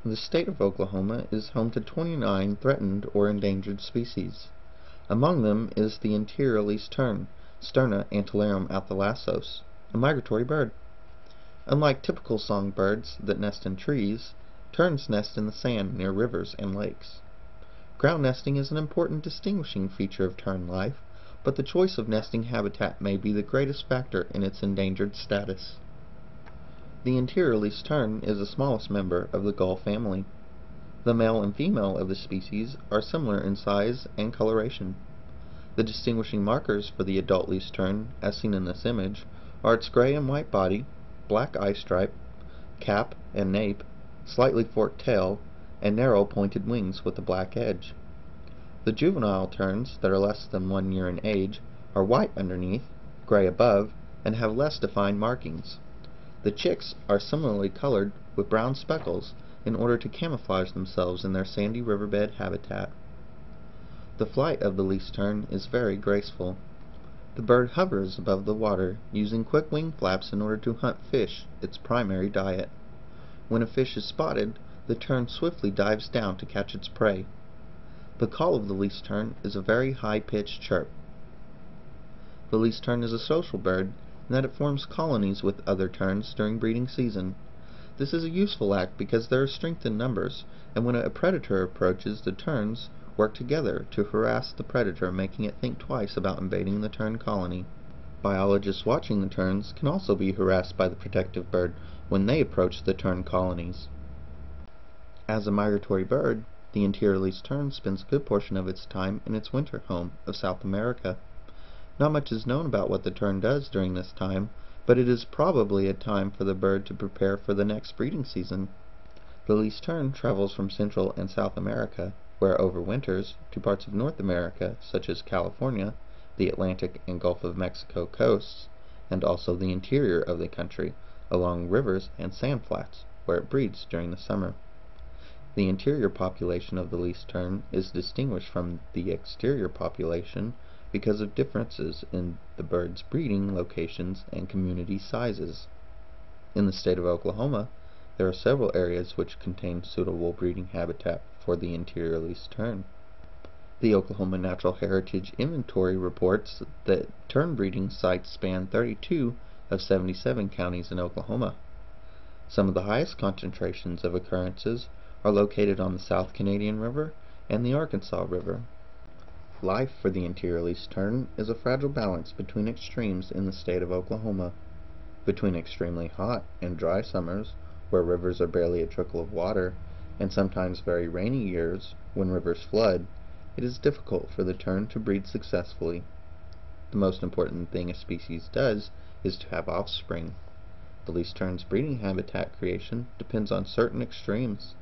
The state of Oklahoma is home to 29 threatened or endangered species. Among them is the Interior Least Tern, Sterna antillarum athalassos, a migratory bird. Unlike typical songbirds that nest in trees, terns nest in the sand near rivers and lakes. Ground nesting is an important distinguishing feature of tern life, but the choice of nesting habitat may be the greatest factor in its endangered status. The Interior Least Tern is the smallest member of the gull family. The male and female of the species are similar in size and coloration. The distinguishing markers for the adult least tern, as seen in this image, are its gray and white body, black eye stripe, cap and nape, slightly forked tail, and narrow pointed wings with a black edge. The juvenile terns that are less than 1 year in age are white underneath, gray above, and have less defined markings. The chicks are similarly colored with brown speckles in order to camouflage themselves in their sandy riverbed habitat. The flight of the least tern is very graceful. The bird hovers above the water, using quick wing flaps in order to hunt fish, its primary diet. When a fish is spotted, the tern swiftly dives down to catch its prey. The call of the least tern is a very high-pitched chirp. The least tern is a social bird in that it forms colonies with other terns during breeding season. This is a useful act because there are strength in numbers, and when a predator approaches, the terns work together to harass the predator, making it think twice about invading the tern colony. Biologists watching the terns can also be harassed by the protective bird when they approach the tern colonies. As a migratory bird, the Interior Least Tern spends a good portion of its time in its winter home of South America. Not much is known about what the tern does during this time, but it is probably a time for the bird to prepare for the next breeding season. The least tern travels from Central and South America, where it overwinters, to parts of North America, such as California, the Atlantic and Gulf of Mexico coasts, and also the interior of the country, along rivers and sand flats, where it breeds during the summer. The interior population of the least tern is distinguished from the exterior population because of differences in the bird's breeding locations and community sizes. In the state of Oklahoma, there are several areas which contain suitable breeding habitat for the Interior Least Tern. The Oklahoma Natural Heritage Inventory reports that tern breeding sites span 32 of 77 counties in Oklahoma. Some of the highest concentrations of occurrences are located on the South Canadian River and the Arkansas River. Life for the Interior Least Tern is a fragile balance between extremes in the state of Oklahoma. Between extremely hot and dry summers, where rivers are barely a trickle of water, and sometimes very rainy years, when rivers flood, it is difficult for the tern to breed successfully. The most important thing a species does is to have offspring. The least tern's breeding habitat creation depends on certain extremes.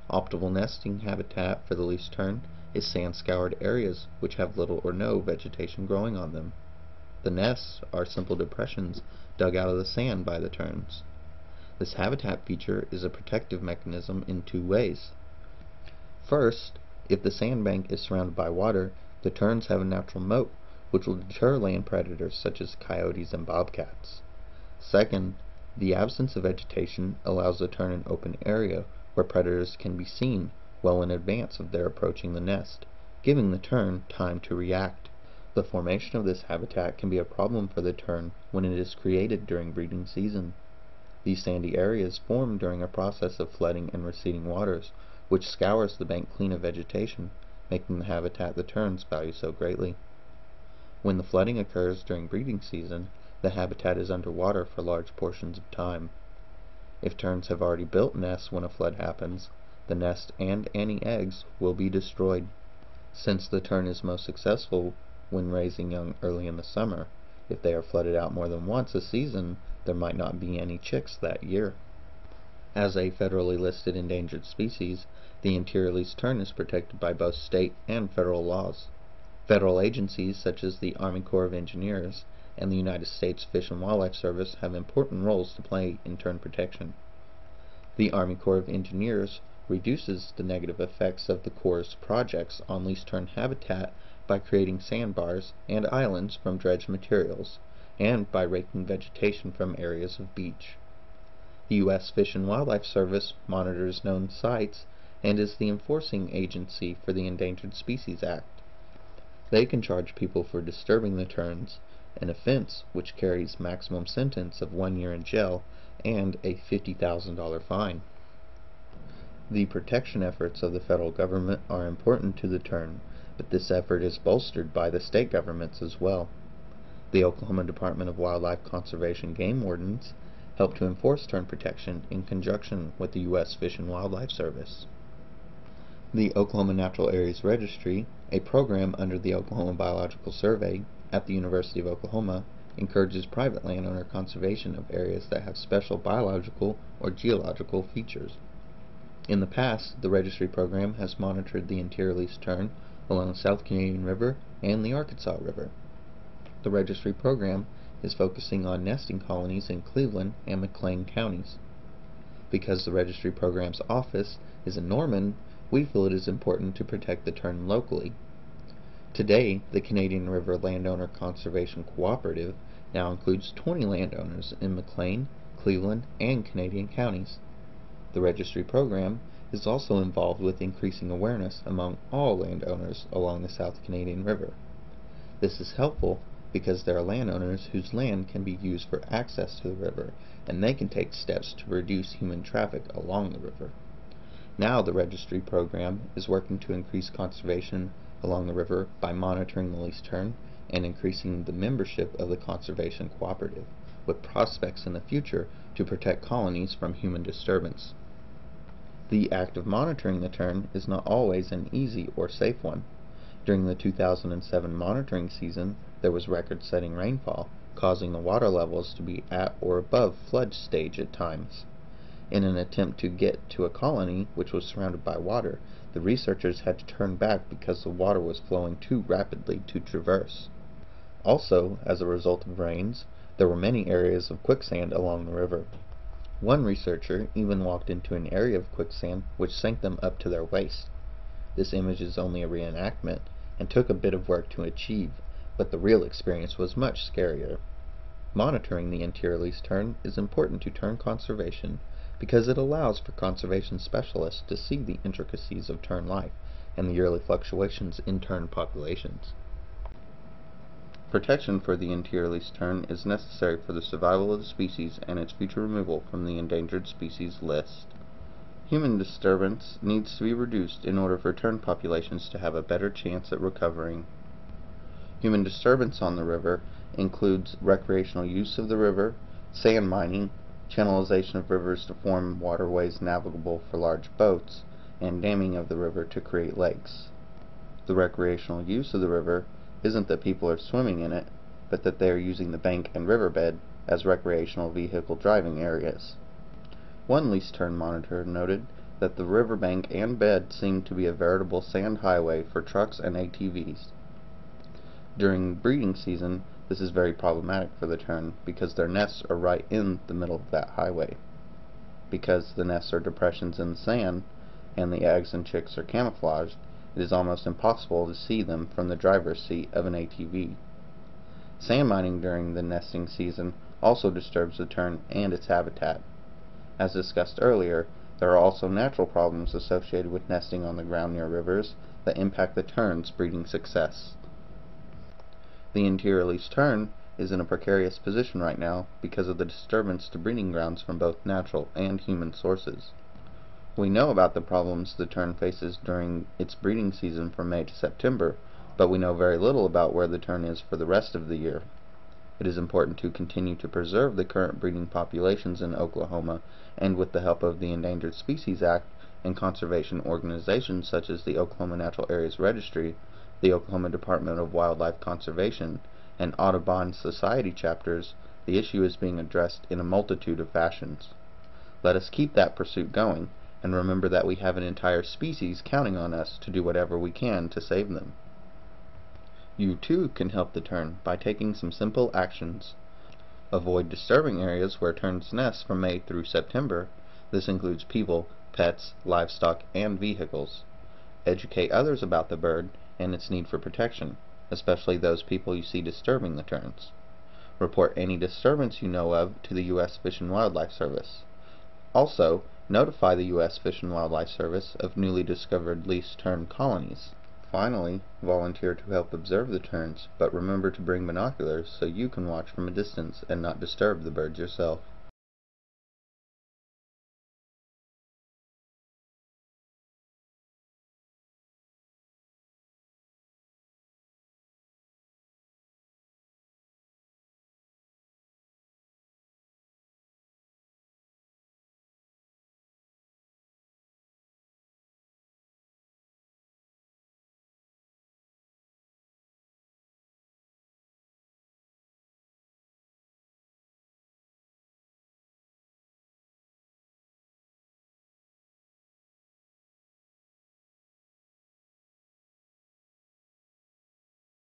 Optimal nesting habitat for the least tern is sand-scoured areas which have little or no vegetation growing on them. The nests are simple depressions dug out of the sand by the terns. This habitat feature is a protective mechanism in two ways. First, if the sandbank is surrounded by water, the terns have a natural moat which will deter land predators such as coyotes and bobcats. Second, the absence of vegetation allows the tern an open area where predators can be seen well in advance of their approaching the nest, giving the tern time to react. The formation of this habitat can be a problem for the tern when it is created during breeding season. These sandy areas form during a process of flooding and receding waters, which scours the bank clean of vegetation, making the habitat the terns value so greatly. When the flooding occurs during breeding season, the habitat is underwater for large portions of time. If terns have already built nests when a flood happens, the nest and any eggs will be destroyed. Since the tern is most successful when raising young early in the summer, if they are flooded out more than once a season, there might not be any chicks that year. As a federally listed endangered species, the Interior Least Tern is protected by both state and federal laws. Federal agencies such as the Army Corps of Engineers and the United States Fish and Wildlife Service have important roles to play in tern protection. The Army Corps of Engineers reduces the negative effects of the Corps' projects on least tern habitat by creating sandbars and islands from dredged materials, and by raking vegetation from areas of beach. The U.S. Fish and Wildlife Service monitors known sites and is the enforcing agency for the Endangered Species Act. They can charge people for disturbing the terns, an offense which carries maximum sentence of 1 year in jail and a $50,000 fine. The protection efforts of the federal government are important to the tern, but this effort is bolstered by the state governments as well. The Oklahoma Department of Wildlife Conservation game wardens help to enforce tern protection in conjunction with the U.S. Fish and Wildlife Service. The Oklahoma Natural Areas Registry, a program under the Oklahoma Biological Survey at the University of Oklahoma, encourages private landowner conservation of areas that have special biological or geological features. In the past, the registry program has monitored the Interior Least Tern along the South Canadian River and the Arkansas River. The registry program is focusing on nesting colonies in Cleveland and McLean counties. Because the registry program's office is in Norman, we feel it is important to protect the tern locally. Today, the Canadian River Landowner Conservation Cooperative now includes 20 landowners in McLean, Cleveland, and Canadian counties. The registry program is also involved with increasing awareness among all landowners along the South Canadian River. This is helpful because there are landowners whose land can be used for access to the river, and they can take steps to reduce human traffic along the river. Now the registry program is working to increase conservation along the river by monitoring the least tern and increasing the membership of the conservation cooperative, with prospects in the future to protect colonies from human disturbance. The act of monitoring the tern is not always an easy or safe one. During the 2007 monitoring season, there was record-setting rainfall, causing the water levels to be at or above flood stage at times. In an attempt to get to a colony which was surrounded by water, the researchers had to turn back because the water was flowing too rapidly to traverse. Also, as a result of rains, there were many areas of quicksand along the river. One researcher even walked into an area of quicksand which sank them up to their waist. This image is only a reenactment and took a bit of work to achieve, but the real experience was much scarier. Monitoring the Interior Least Tern is important to tern conservation because it allows for conservation specialists to see the intricacies of tern life and the yearly fluctuations in tern populations. Protection for the Interior Least Tern is necessary for the survival of the species and its future removal from the endangered species list. Human disturbance needs to be reduced in order for tern populations to have a better chance at recovering. Human disturbance on the river includes recreational use of the river, sand mining, channelization of rivers to form waterways navigable for large boats, and damming of the river to create lakes. The recreational use of the river isn't that people are swimming in it, but that they are using the bank and riverbed as recreational vehicle driving areas. One least tern monitor noted that the riverbank and bed seemed to be a veritable sand highway for trucks and ATVs. During breeding season, this is very problematic for the tern because their nests are right in the middle of that highway. Because the nests are depressions in the sand and the eggs and chicks are camouflaged, it is almost impossible to see them from the driver's seat of an ATV. Sand mining during the nesting season also disturbs the tern and its habitat. As discussed earlier, there are also natural problems associated with nesting on the ground near rivers that impact the tern's breeding success. The Interior Least Tern is in a precarious position right now because of the disturbance to breeding grounds from both natural and human sources. We know about the problems the tern faces during its breeding season from May to September, but we know very little about where the tern is for the rest of the year. It is important to continue to preserve the current breeding populations in Oklahoma, and with the help of the Endangered Species Act and conservation organizations such as the Oklahoma Natural Areas Registry, the Oklahoma Department of Wildlife Conservation, and Audubon Society chapters, the issue is being addressed in a multitude of fashions. Let us keep that pursuit going, and remember that we have an entire species counting on us to do whatever we can to save them. You too can help the tern by taking some simple actions. Avoid disturbing areas where terns nest from May through September. This includes people, pets, livestock, and vehicles. Educate others about the bird and its need for protection, especially those people you see disturbing the terns. Report any disturbance you know of to the U.S. Fish and Wildlife Service. Also, notify the U.S. Fish and Wildlife Service of newly discovered least tern colonies. Finally, volunteer to help observe the terns, but remember to bring binoculars so you can watch from a distance and not disturb the birds yourself.